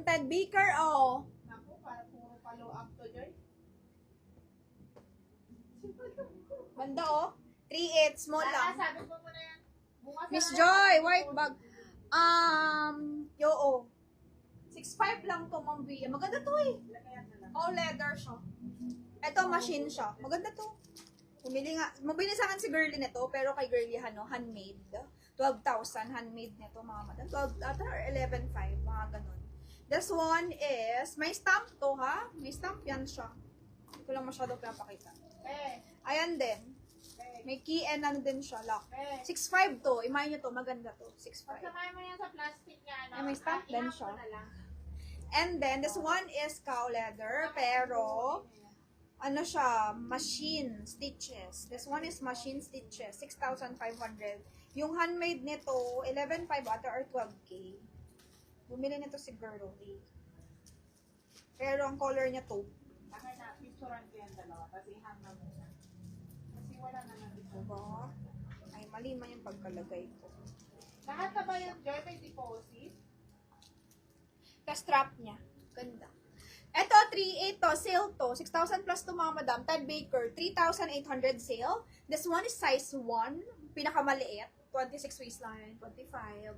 Ted Baker, oh. Naku, para puro follow up to, Joy. Banda, oh. 3/8, small lang. Sabi mo muna yan. Bukas Miss na Joy, yan. white bag. Yoo. 6'5 lang to, Ma'am Bia. Maganda to eh. Lagayan na lang. All leather siya. Ito, machine siya. Maganda to. Mabili sa akin si Girly nito, pero kay Girly, handmade. 12,000, handmade nito, mga madam. 12, or 11,500, mga ganun. This one is, may stamp to, ha? May stamp yan siya. Hindi ko lang masyado pinapakita. Ayan din. May key and nandun siya, lock. 6'5 to. Imayin nyo to, maganda to. 6'5. Pagsamay mo yan sa plastic nga, ano? Ay, may stamp din ihang siya. mo na lang. And then, this one is cow leather, pero, ano siya, machine stitches. This one is machine stitches, 6,500. Yung handmade nito, 11,500 ata or 12K. Bumili nito si Girly. Pero ang color niya to. Bakit na, picturean ko yan dalawa, tapos ihang na muna. Kasi wala naman ito. Diba? Ay, mali man yung pagkalagay ko. Lahat na ba yung Joy may deposit? Ka-strap niya. Ganda. Ito, 3,800 to. Sale to. 6,000 plus to, mga madam. Ted Baker, 3,800 sale. This one is size 1. Pinakamaliit. 26 waistline, 25.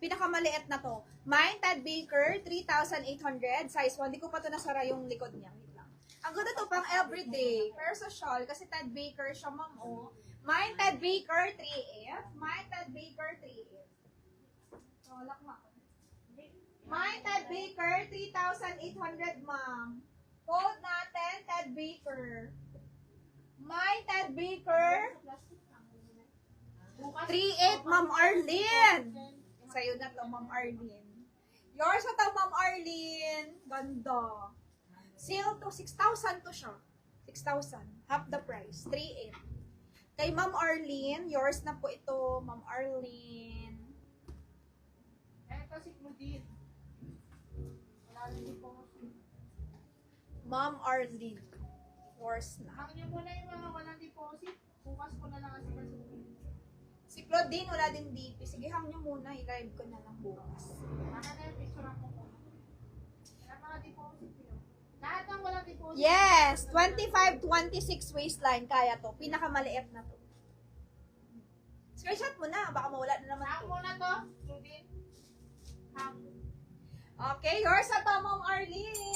Pinakamaliit na to. Mine, Ted Baker, 3,800. Size 1. Di ko pa to nasara yung likod niya. Wait lang. Ang ganda to pang everyday. Pero sa shawl, kasi Ted Baker siya, ma'am, oh. Mine, Ted Baker, 3,800. Mine, Ted Baker, 3,800. Oh, lock mo. Mine, Ted Baker, 3,800, ma'am. Code natin, Ted Baker. Mine, Ted Baker, 3,800, Ma'am Arlene. Sa'yo na to, Ma'am Arlene. Yours na to, Ma'am Arlene. Ganda. Sale to, 6,000 to siya. 6,000. Half the price. 3,800. Kay Ma'am Arlene, yours na po ito, Ma'am Arlene. Eto si Claudine. Wala rin deposit. Ma'am Arlene. Yours na. Hangin muna yung mga walang deposit. Bukas ko na lang kasi kasukin. Si Claudine, wala din DP. Sige, hang nyo muna. I-live ko na lang bukas. Baka na yung picture ko muna. Wala mga deposit yun. Lahat ng walang deposit. Yes! 25, 26 waistline. Kaya to. Pinakamaliit na to. Screenshot mo na. Baka mawala na naman Hang to. muna to, Claudine. Hang. Okay, yours na to, Ma'am Arlene.